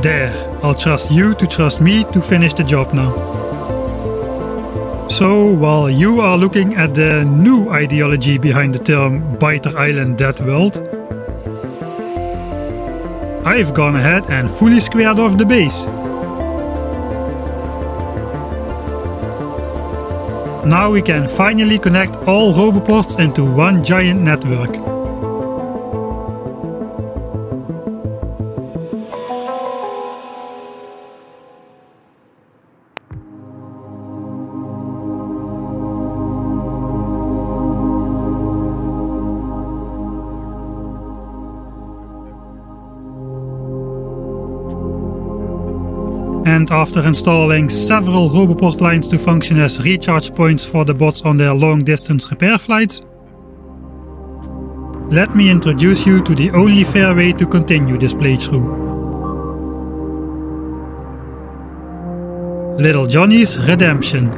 There, I'll trust you to trust me to finish the job now. So, while you are looking at the new ideology behind the term Biter Island Dead World, I've gone ahead and fully squared off the base. Now we can finally connect all Roboports into one giant network. And after installing several Roboport lines to function as recharge points for the bots on their long-distance repair flights, let me introduce you to the only fair way to continue this playthrough. Little Johnny's Redemption.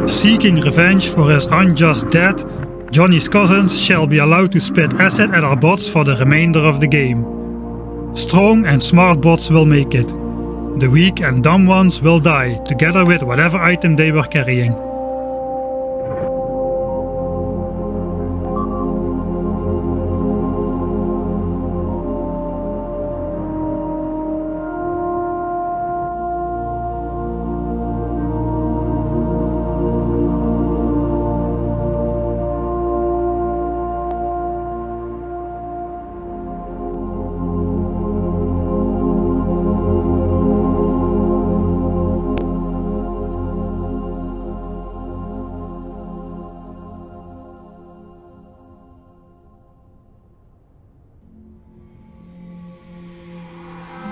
Seeking revenge for his unjust death, Johnny's cousins shall be allowed to spit acid at our bots for the remainder of the game. Strong and smart bots will make it. The weak and dumb ones will die, together with whatever item they were carrying.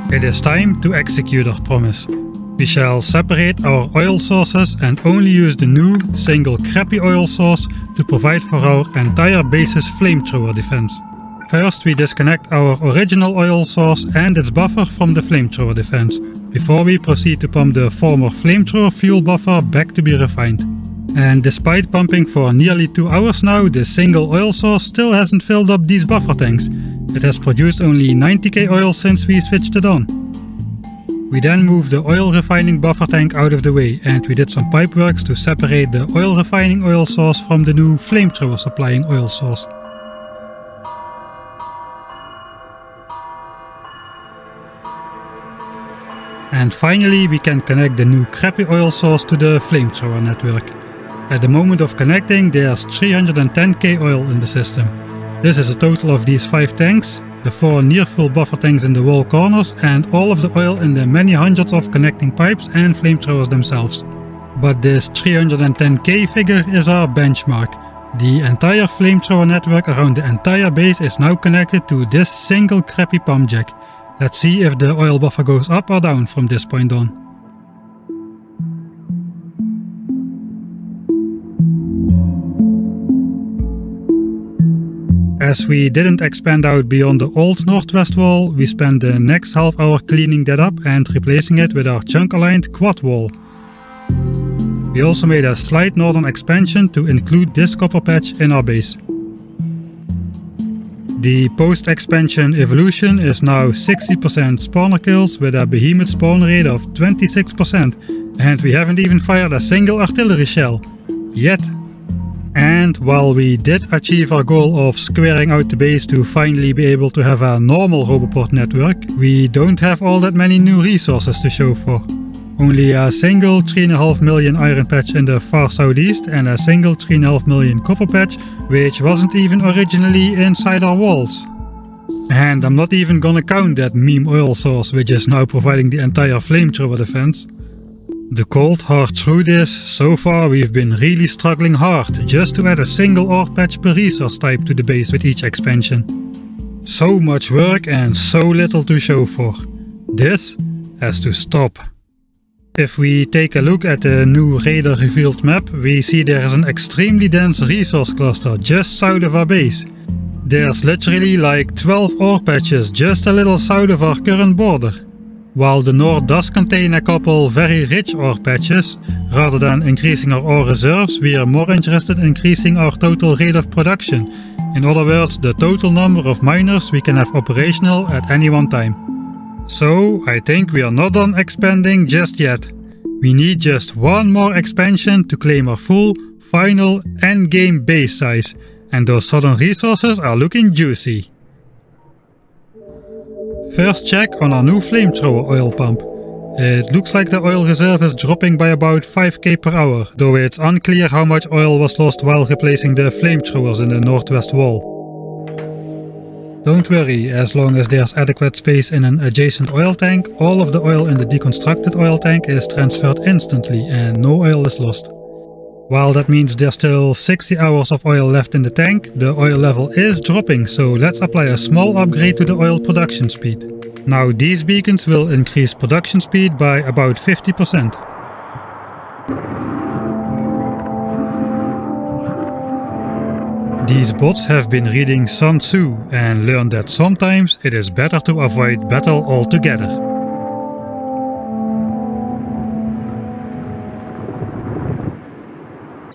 It is time to execute our promise. We shall separate our oil sources and only use the new, single crappy oil source to provide for our entire base's flamethrower defense. First we disconnect our original oil source and its buffer from the flamethrower defense, before we proceed to pump the former flamethrower fuel buffer back to be refined. And despite pumping for nearly 2 hours now, the single oil source still hasn't filled up these buffer tanks. It has produced only 90k oil since we switched it on. We then moved the oil refining buffer tank out of the way, and we did some pipe works to separate the oil refining oil source from the new flamethrower supplying oil source. And finally we can connect the new crappy oil source to the flamethrower network. At the moment of connecting, there's 310k oil in the system. This is a total of these 5 tanks, the 4 near-full buffer tanks in the wall corners, and all of the oil in the many hundreds of connecting pipes and flamethrowers themselves. But this 310k figure is our benchmark. The entire flamethrower network around the entire base is now connected to this single crappy pump jack. Let's see if the oil buffer goes up or down from this point on. As we didn't expand out beyond the old northwest wall, we spent the next half hour cleaning that up and replacing it with our chunk-aligned quad wall. We also made a slight northern expansion to include this copper patch in our base. The post-expansion evolution is now 60% spawner kills with a behemoth spawn rate of 26%, and we haven't even fired a single artillery shell. Yet. And while we did achieve our goal of squaring out the base to finally be able to have a normal Roboport network, we don't have all that many new resources to show for. Only a single 3.5 million iron patch in the far southeast and a single 3.5 million copper patch, which wasn't even originally inside our walls. And I'm not even gonna count that meme oil source, which is now providing the entire flamethrower defense. The cold hard truth is, so far we've been really struggling hard just to add a single ore patch per resource type to the base with each expansion. So much work and so little to show for. This has to stop. If we take a look at the new radar revealed map, we see there is an extremely dense resource cluster just south of our base. There's literally like 12 ore patches just a little south of our current border. While the north does contain a couple very rich ore patches, rather than increasing our ore reserves, we are more interested in increasing our total rate of production. In other words, the total number of miners we can have operational at any one time. So I think we are not done expanding just yet. We need just one more expansion to claim our full, final endgame base size, and those southern resources are looking juicy. First check on our new flamethrower oil pump. It looks like the oil reserve is dropping by about 5k per hour, though it's unclear how much oil was lost while replacing the flamethrowers in the northwest wall. Don't worry, as long as there's adequate space in an adjacent oil tank, all of the oil in the deconstructed oil tank is transferred instantly and no oil is lost. While that means there's still 60 hours of oil left in the tank, the oil level is dropping, so let's apply a small upgrade to the oil production speed. Now these beacons will increase production speed by about 50%. These bots have been reading Sun Tzu and learned that sometimes it is better to avoid battle altogether.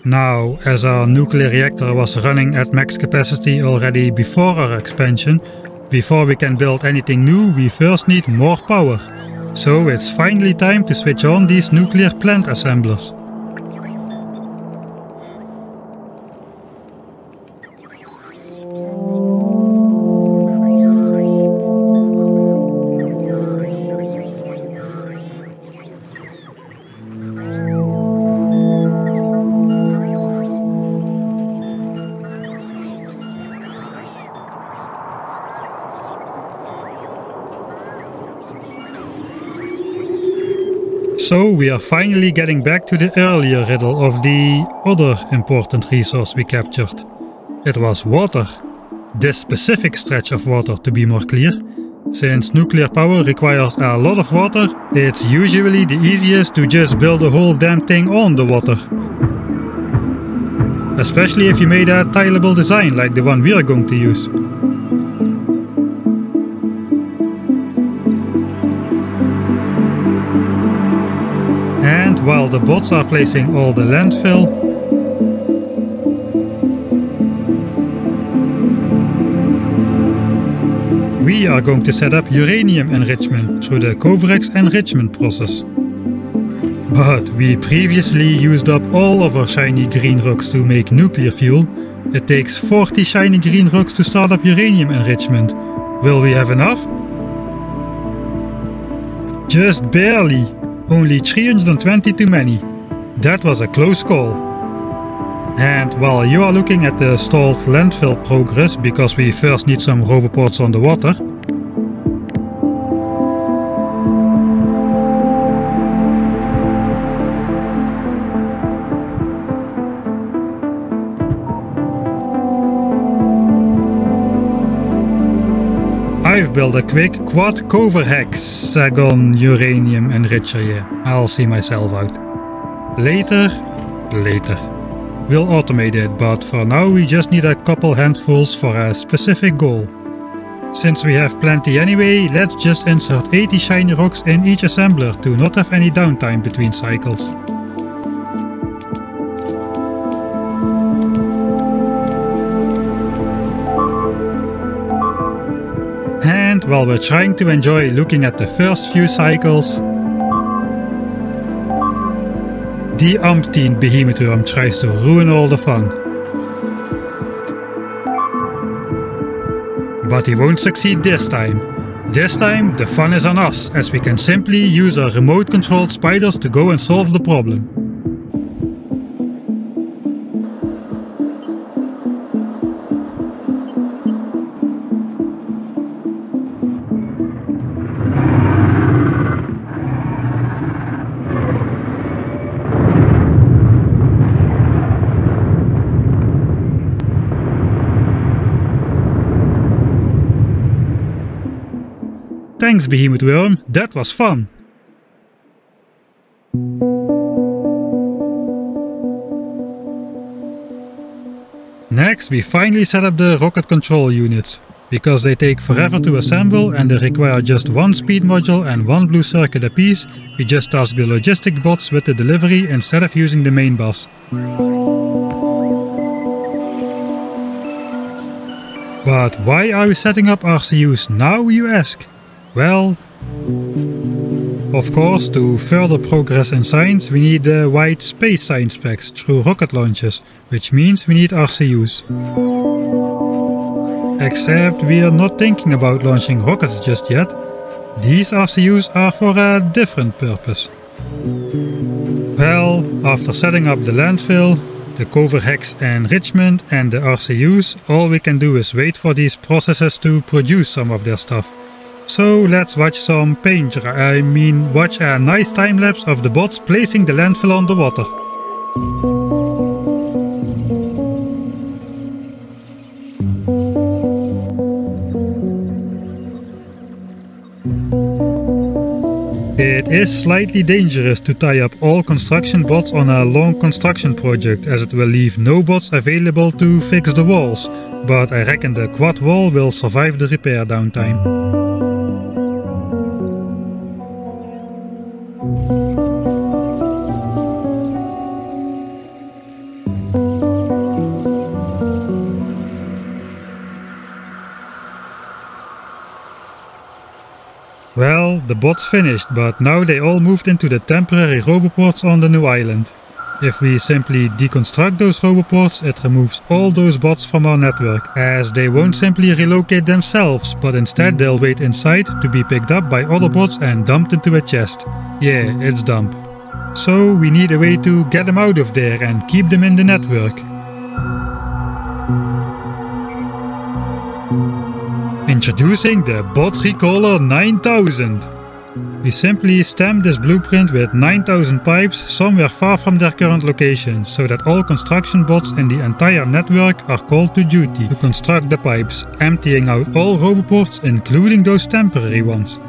Now, as our nuclear reactor was running at max capacity already before our expansion, before we can build anything new, we first need more power. So it's finally time to switch on these nuclear plant assemblers. So we are finally getting back to the earlier riddle of the other important resource we captured. It was water. This specific stretch of water, to be more clear. Since nuclear power requires a lot of water, it's usually the easiest to just build a whole damn thing on the water. Especially if you made a tileable design like the one we are going to use. And while the bots are placing all the landfill, we are going to set up uranium enrichment through the Kovarex enrichment process. But we previously used up all of our shiny green rocks to make nuclear fuel. It takes 40 shiny green rocks to start up uranium enrichment. Will we have enough? Just barely. Only 320 too many. That was a close call. And while you are looking at the stalled landfill progress, because we first need some roboports on the water, I've built a quick quad Kovarex uranium enricher here. I'll see myself out. Later. We'll automate it, but for now we just need a couple handfuls for a specific goal. Since we have plenty anyway, let's just insert 80 shiny rocks in each assembler to not have any downtime between cycles. And while we're trying to enjoy looking at the first few cycles, the umpteen behemoth worm tries to ruin all the fun. But he won't succeed this time. This time the fun is on us, as we can simply use our remote controlled spiders to go and solve the problem. Thanks, Behemoth Worm, that was fun! Next, we finally set up the rocket control units. Because they take forever to assemble and they require just one speed module and one blue circuit apiece, we just task the logistic bots with the delivery instead of using the main boss. But why are we setting up RCUs now, you ask? Well, of course, to further progress in science, we need the wide space science specs through rocket launches, which means we need RCUs. Except we are not thinking about launching rockets just yet. These RCUs are for a different purpose. Well, after setting up the landfill, the cover hex enrichment and the RCUs, all we can do is wait for these processes to produce some of their stuff. So let's watch some watch a nice time lapse of the bots placing the landfill underwater. It is slightly dangerous to tie up all construction bots on a long construction project, as it will leave no bots available to fix the walls, but I reckon the quad wall will survive the repair downtime. Well, the bots finished, but now they all moved into the temporary roboports on the new island. If we simply deconstruct those roboports, it removes all those bots from our network, as they won't simply relocate themselves, but instead they'll wait inside to be picked up by other bots and dumped into a chest. Yeah, it's dump. So we need a way to get them out of there and keep them in the network. Introducing the Bot Recaller 9000. We simply stamp this blueprint with 9000 pipes somewhere far from their current location, so that all construction bots in the entire network are called to duty to construct the pipes, emptying out all roboports, including those temporary ones.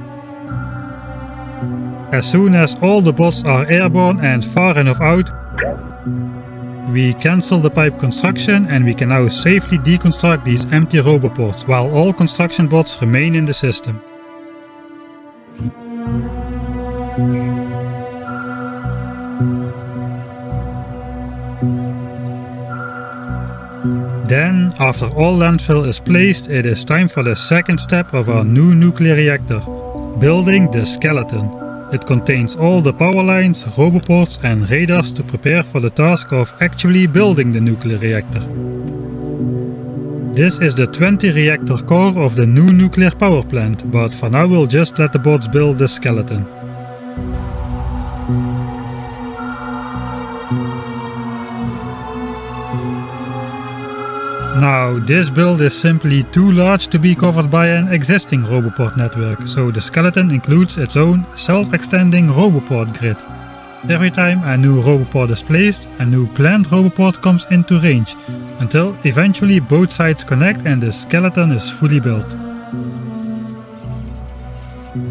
As soon as all the bots are airborne and far enough out, we cancel the pipe construction and we can now safely deconstruct these empty roboports, while all construction bots remain in the system. Then, after all landfill is placed, it is time for the second step of our new nuclear reactor, building the skeleton. It contains all the power lines, roboports and radars to prepare for the task of actually building the nuclear reactor. This is the 20 reactor core of the new nuclear power plant, but for now we'll just let the bots build the skeleton. Now, this build is simply too large to be covered by an existing roboport network, so the skeleton includes its own self-extending roboport grid. Every time a new roboport is placed, a new planned roboport comes into range, until eventually both sides connect and the skeleton is fully built.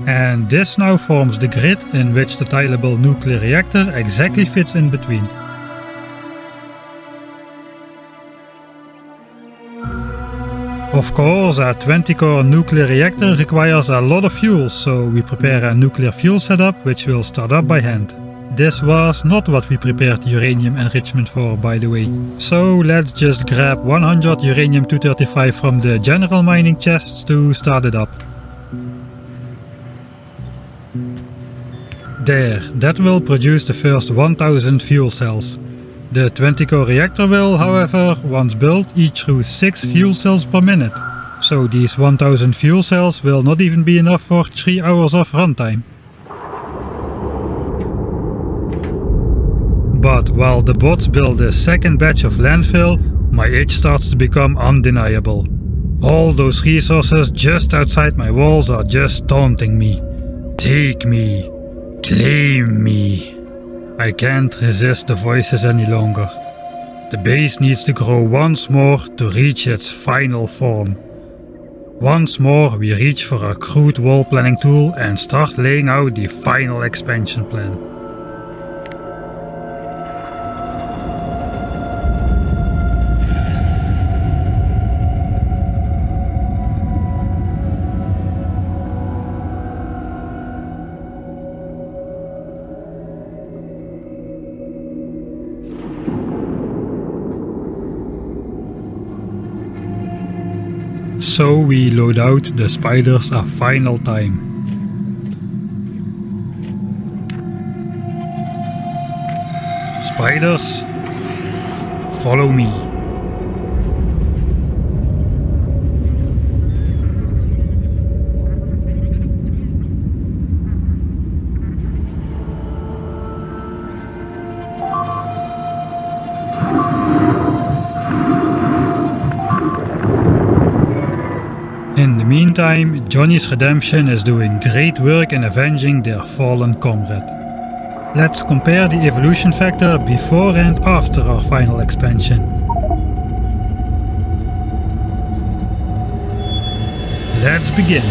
And this now forms the grid in which the tileable nuclear reactor exactly fits in between. Of course, a 20-core nuclear reactor requires a lot of fuel, so we prepare a nuclear fuel setup which will start up by hand. This was not what we prepared uranium enrichment for, by the way. So let's just grab 100 uranium-235 from the general mining chests to start it up. There, that will produce the first 1000 fuel cells. The 20-core reactor will, however, once built, eat through 6 fuel cells per minute. So these 1000 fuel cells will not even be enough for 3 hours of runtime. But while the bots build the second batch of landfill, my itch starts to become undeniable. All those resources just outside my walls are just taunting me. Take me. Claim me. I can't resist the voices any longer. The base needs to grow once more to reach its final form. Once more we reach for a crude wall planning tool and start laying out the final expansion plan. So we load out the spiders a final time. Spiders, follow me. In the meantime, Johnny's Redemption is doing great work in avenging their fallen comrade. Let's compare the evolution factor before and after our final expansion. Let's begin.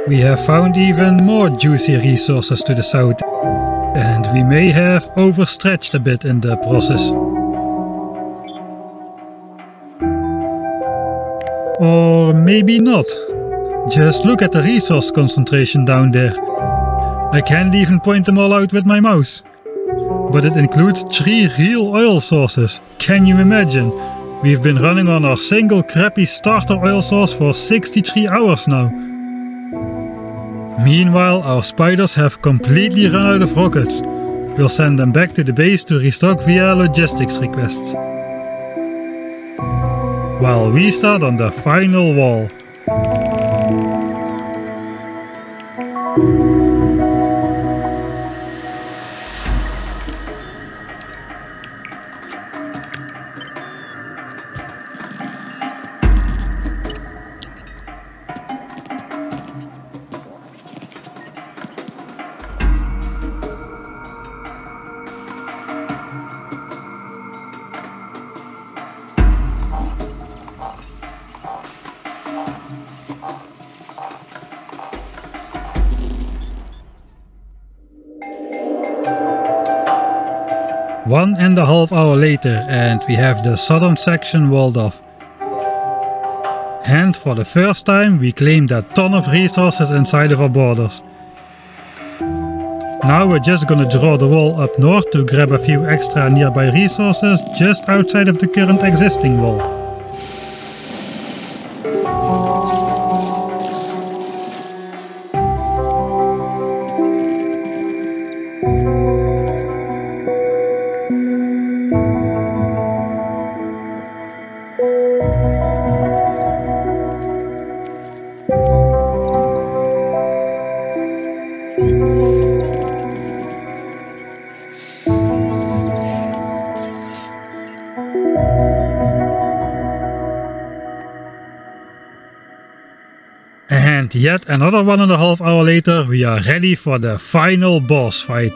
We have found even more juicy resources to the south, and we may have overstretched a bit in the process. Or maybe not. Just look at the resource concentration down there. I can't even point them all out with my mouse. But it includes 3 real oil sources. Can you imagine? We've been running on our single crappy starter oil source for 63 hours now. Meanwhile, our spiders have completely run out of rockets. We'll send them back to the base to restock via logistics requests. While we start on the final wall. One and a half hour later and we have the southern section walled off. And for the first time we claimed a ton of resources inside of our borders. Now we're just gonna draw the wall up north to grab a few extra nearby resources just outside of the current existing wall. And yet another 1.5 hours later we are ready for the final boss fight.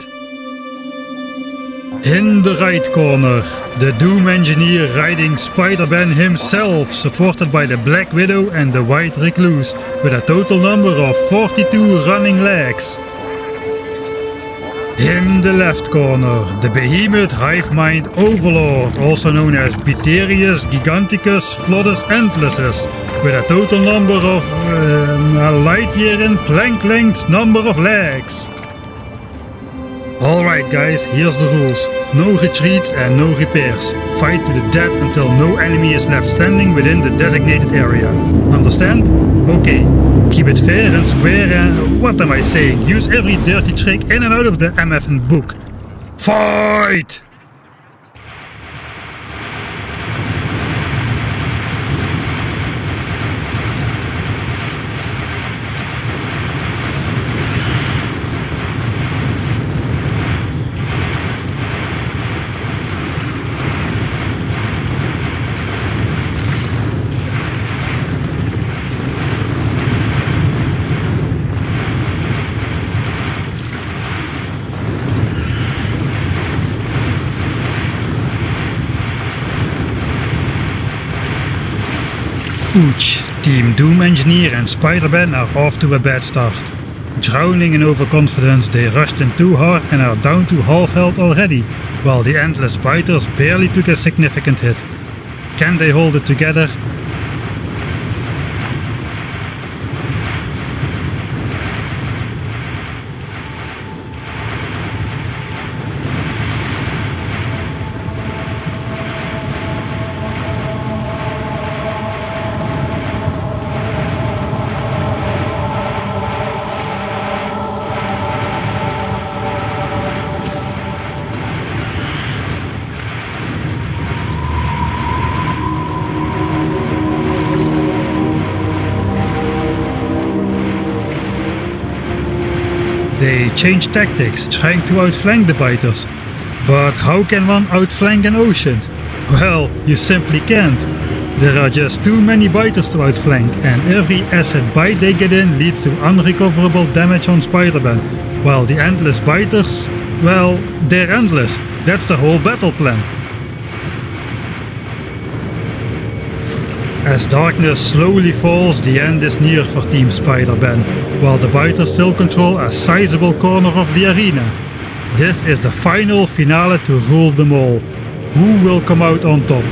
In the right corner, the Doom Engineer riding Spider-Ben himself, supported by the Black Widow and the White Recluse, with a total number of 42 running legs. In the left corner, the behemoth hive mind Overlord, also known as Biterius Giganticus Flodus Endlessus, with a total number of a light year in plank length number of legs. Alright guys, here's the rules. No retreats and no repairs. Fight to the death until no enemy is left standing within the designated area. Understand? Okay. Keep it fair and square and... what am I saying? Use every dirty trick in and out of the MFN book. Fight! Ouch, Team Doom Engineer and Spider-Ben are off to a bad start. Drowning in overconfidence, they rushed in too hard and are down to half health already, while the Endless Biters barely took a significant hit. Can they hold it together? They change tactics, trying to outflank the biters. But how can one outflank an ocean? Well, you simply can't. There are just too many biters to outflank, and every acid bite they get in leads to unrecoverable damage on Spider-Ben, while the Endless Biters, well, they're endless. That's the whole battle plan. As darkness slowly falls, the end is near for Team Spider-Ben, while the biters still control a sizable corner of the arena. This is the final finale to rule them all. Who will come out on top?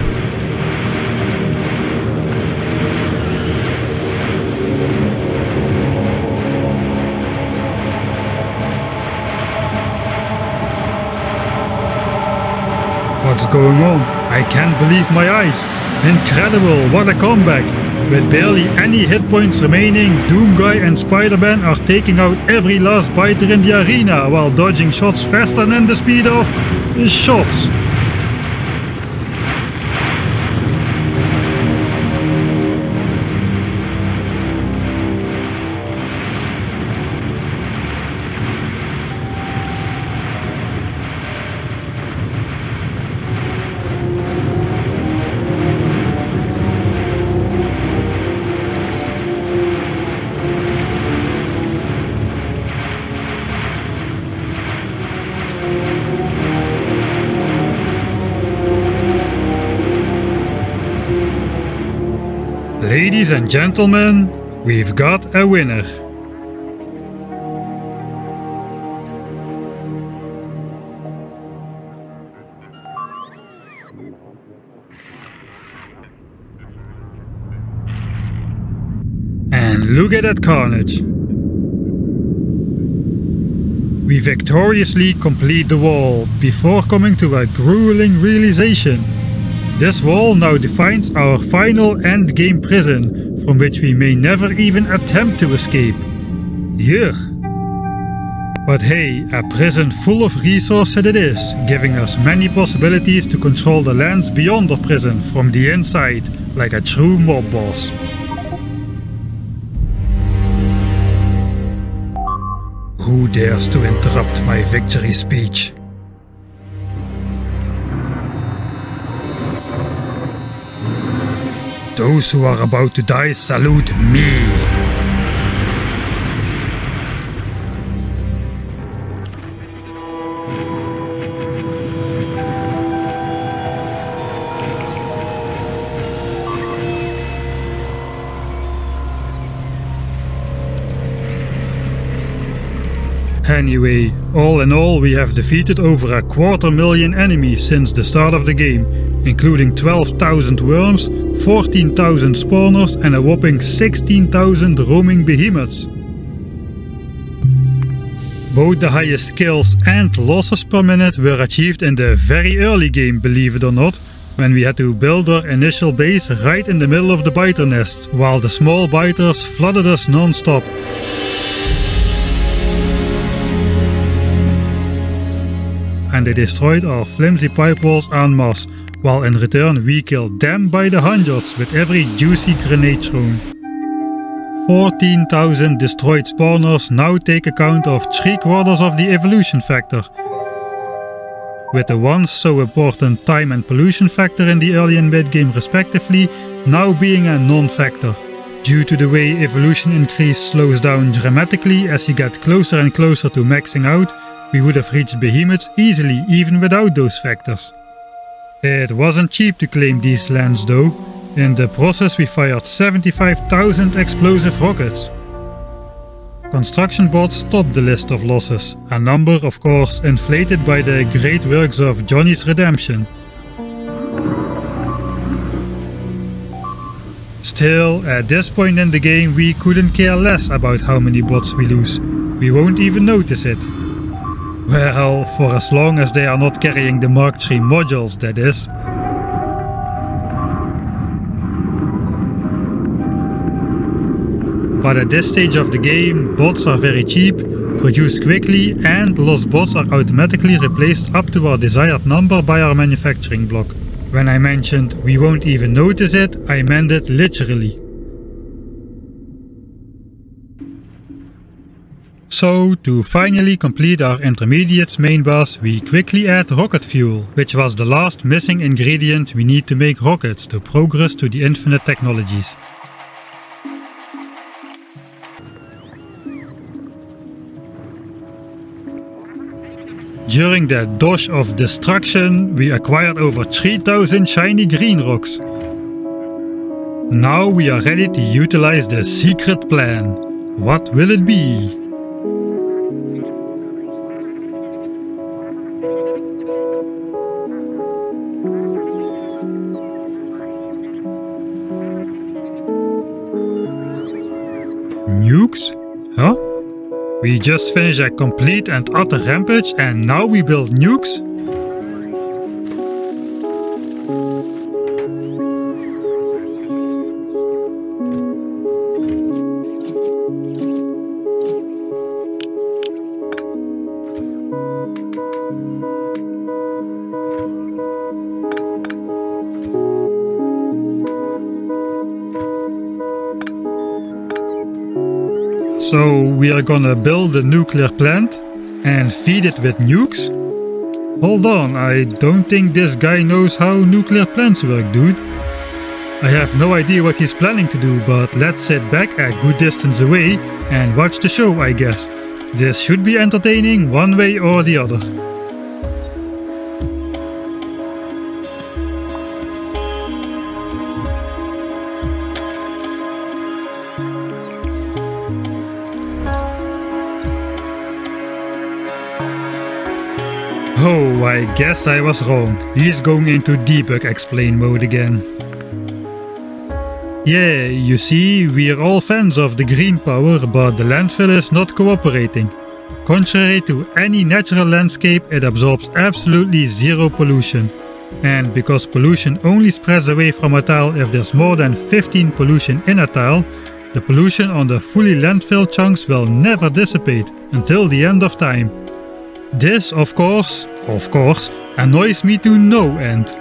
What's going on? I can't believe my eyes. Incredible, what a comeback! With barely any hit points remaining, Doomguy and Spider-Ben are taking out every last biter in the arena while dodging shots faster than the speed of shots. Ladies and gentlemen, we've got a winner. And look at that carnage. We victoriously complete the wall before coming to a grueling realization. This wall now defines our final endgame prison, from which we may never even attempt to escape. Yuck. But hey, a prison full of resources it is, giving us many possibilities to control the lands beyond the prison from the inside, like a true mob boss. Who dares to interrupt my victory speech? Those who are about to die salute me. Anyway, all in all we have defeated over 250,000 enemies since the start of the game, including 12,000 worms, 14,000 spawners and a whopping 16,000 roaming behemoths. Both the highest kills and losses per minute were achieved in the very early game, believe it or not, when we had to build our initial base right in the middle of the biter nests, while the small biters flooded us non-stop. And they destroyed our flimsy pipe walls en masse, while in return we killed them by the hundreds with every juicy grenade thrown. 14,000 destroyed spawners now take account of 3/4 of the evolution factor, with the once so important time and pollution factor in the early and mid game respectively now being a non-factor. Due to the way evolution increase slows down dramatically as you get closer and closer to maxing out, we would have reached behemoths easily even without those factors. It wasn't cheap to claim these lands though. In the process we fired 75,000 explosive rockets. Construction bots topped the list of losses, a number of course inflated by the great works of Johnny's Redemption. Still, at this point in the game we couldn't care less about how many bots we lose. We won't even notice it. Well, for as long as they are not carrying the Mark III modules, that is. But at this stage of the game, bots are very cheap, produced quickly, and lost bots are automatically replaced up to our desired number by our manufacturing block. When I mentioned we won't even notice it, I meant it literally. So, to finally complete our intermediates main boss, we quickly add rocket fuel, which was the last missing ingredient we need to make rockets to progress to the infinite technologies. During the Dosh of Destruction, we acquired over 3,000 shiny green rocks. Now we are ready to utilize the secret plan. What will it be? Nukes? Huh? We just finished a complete and utter rampage and now we build nukes? So we are gonna build a nuclear plant and feed it with nukes? Hold on, I don't think this guy knows how nuclear plants work, dude. I have no idea what he's planning to do, but let's sit back a good distance away and watch the show, I guess. This should be entertaining one way or the other. Oh, I guess I was wrong. He's going into debug explain mode again. Yeah, you see, we're all fans of the green power, but the landfill is not cooperating. Contrary to any natural landscape, it absorbs absolutely zero pollution. And because pollution only spreads away from a tile if there's more than 15 pollution in a tile, the pollution on the fully landfill chunks will never dissipate until the end of time. This, of course, annoys me to no end.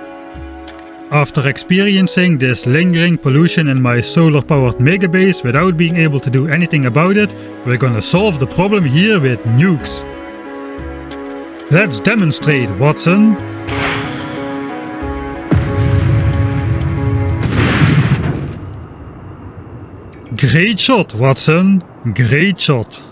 After experiencing this lingering pollution in my solar-powered megabase without being able to do anything about it, we're gonna solve the problem here with nukes. Let's demonstrate, Watson. Great shot, Watson. Great shot.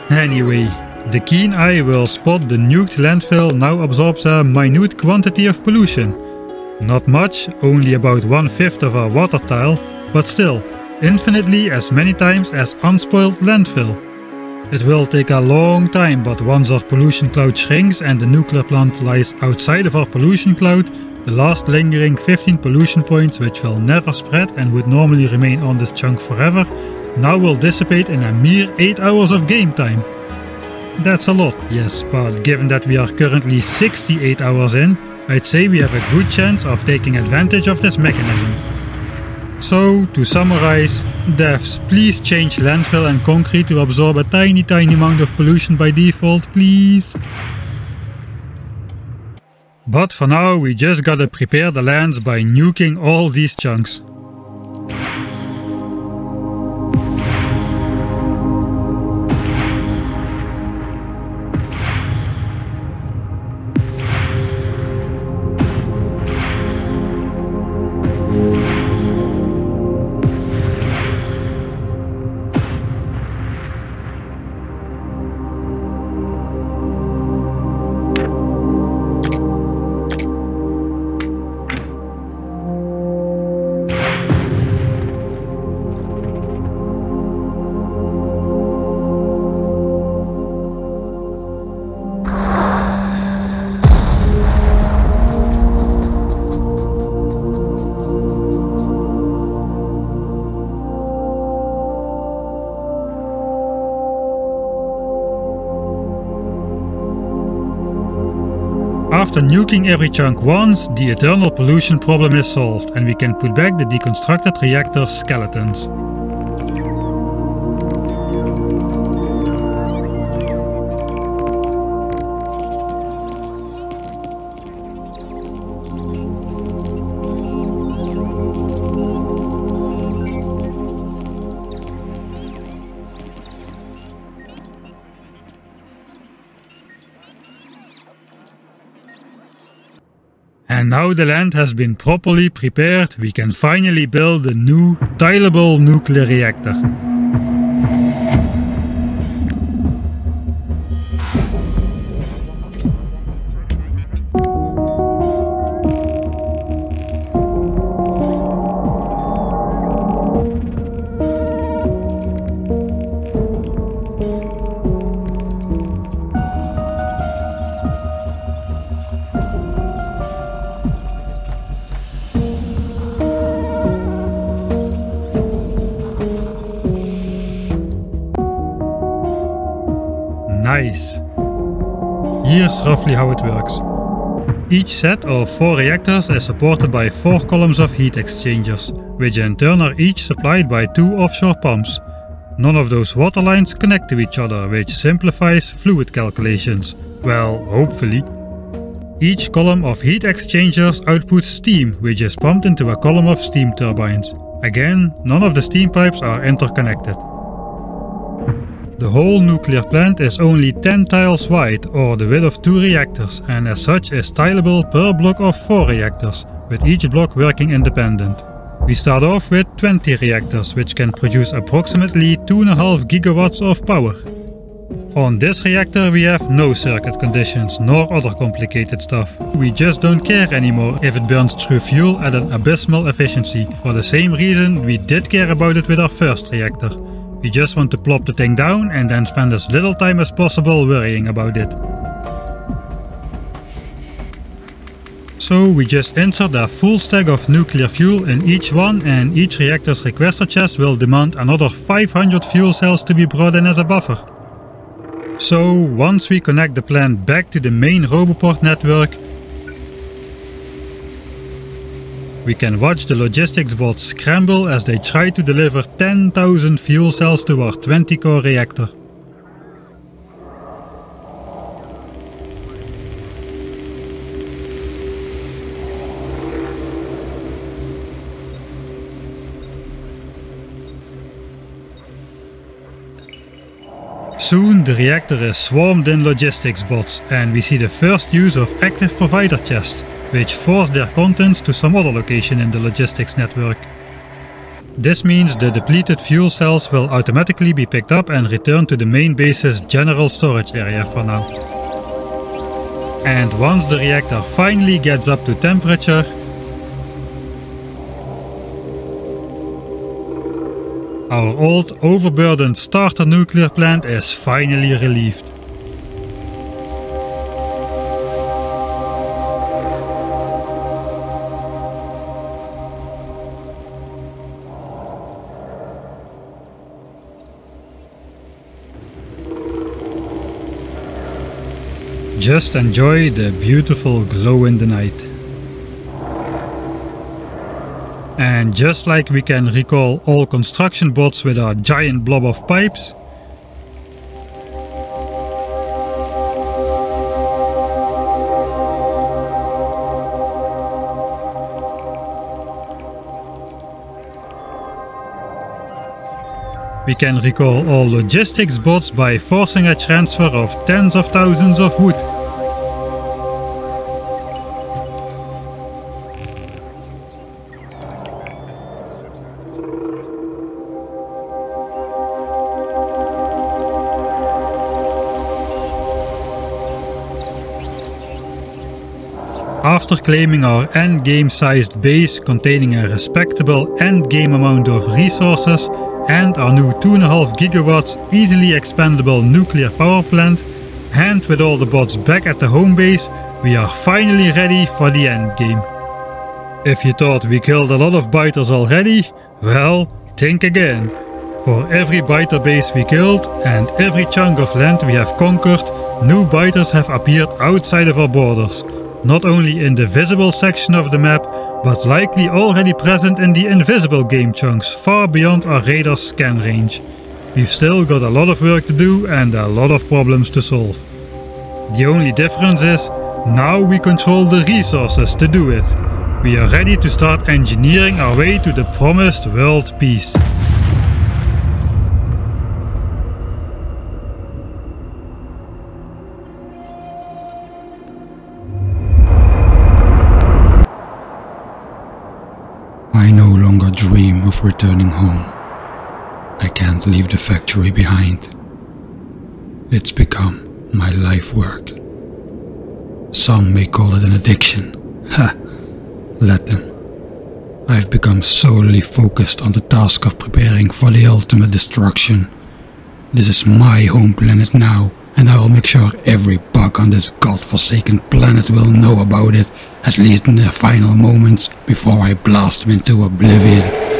Anyway, the keen eye will spot the nuked landfill now absorbs a minute quantity of pollution. Not much, only about 1/5 of a water tile, but still, infinitely as many times as unspoiled landfill. It will take a long time, but once our pollution cloud shrinks and the nuclear plant lies outside of our pollution cloud, the last lingering 15 pollution points, which will never spread and would normally remain on this chunk forever, now will dissipate in a mere 8 hours of game time. That's a lot, yes, but given that we are currently 68 hours in, I'd say we have a good chance of taking advantage of this mechanism. So, to summarize, devs, please change landfill and concrete to absorb a tiny amount of pollution by default, please. But for now, we just gotta prepare the lands by nuking all these chunks. After nuking every chunk once, the eternal pollution problem is solved and we can put back the deconstructed reactor skeletons. And now the land has been properly prepared, we can finally build a new, tileable nuclear reactor. Nice. Here's roughly how it works. Each set of 4 reactors is supported by 4 columns of heat exchangers, which in turn are each supplied by 2 offshore pumps. None of those water lines connect to each other, which simplifies fluid calculations. Well, hopefully. Each column of heat exchangers outputs steam, which is pumped into a column of steam turbines. Again, none of the steam pipes are interconnected. The whole nuclear plant is only 10 tiles wide, or the width of 2 reactors, and as such is tileable per block of 4 reactors, with each block working independent. We start off with 20 reactors, which can produce approximately 2.5 gigawatts of power. On this reactor we have no circuit conditions, nor other complicated stuff. We just don't care anymore if it burns through fuel at an abysmal efficiency, for the same reason we did care about it with our first reactor. We just want to plop the thing down and then spend as little time as possible worrying about it. So we just insert a full stack of nuclear fuel in each one, and each reactor's requester chest will demand another 500 fuel cells to be brought in as a buffer. So once we connect the plant back to the main Roboport network, we can watch the logistics bots scramble as they try to deliver 10,000 fuel cells to our 20-core reactor. Soon the reactor is swarmed in logistics bots, and we see the first use of active provider chests, which force their contents to some other location in the logistics network. This means the depleted fuel cells will automatically be picked up and returned to the main base's general storage area for now. And once the reactor finally gets up to temperature, our old overburdened starter nuclear plant is finally relieved. Just enjoy the beautiful glow in the night. And just like we can recall all construction bots with a giant blob of pipes, we can recall all logistics bots by forcing a transfer of tens of thousands of wood. After claiming our endgame sized base containing a respectable endgame amount of resources and our new 2.5 gigawatts easily expandable nuclear power plant, and with all the bots back at the home base, we are finally ready for the endgame. If you thought we killed a lot of biters already, well, think again. For every biter base we killed and every chunk of land we have conquered, new biters have appeared outside of our borders. Not only in the visible section of the map, but likely already present in the invisible game chunks far beyond our radar scan range. We've still got a lot of work to do and a lot of problems to solve. The only difference is, now we control the resources to do it. We are ready to start engineering our way to the promised world peace. I no longer dream of returning home. I can't leave the factory behind. It's become my life work. Some may call it an addiction. Ha! Let them. I've become solely focused on the task of preparing for the ultimate destruction. This is my home planet now, and I will make sure every bug on this godforsaken planet will know about it, at least in their final moments, before I blast them into oblivion.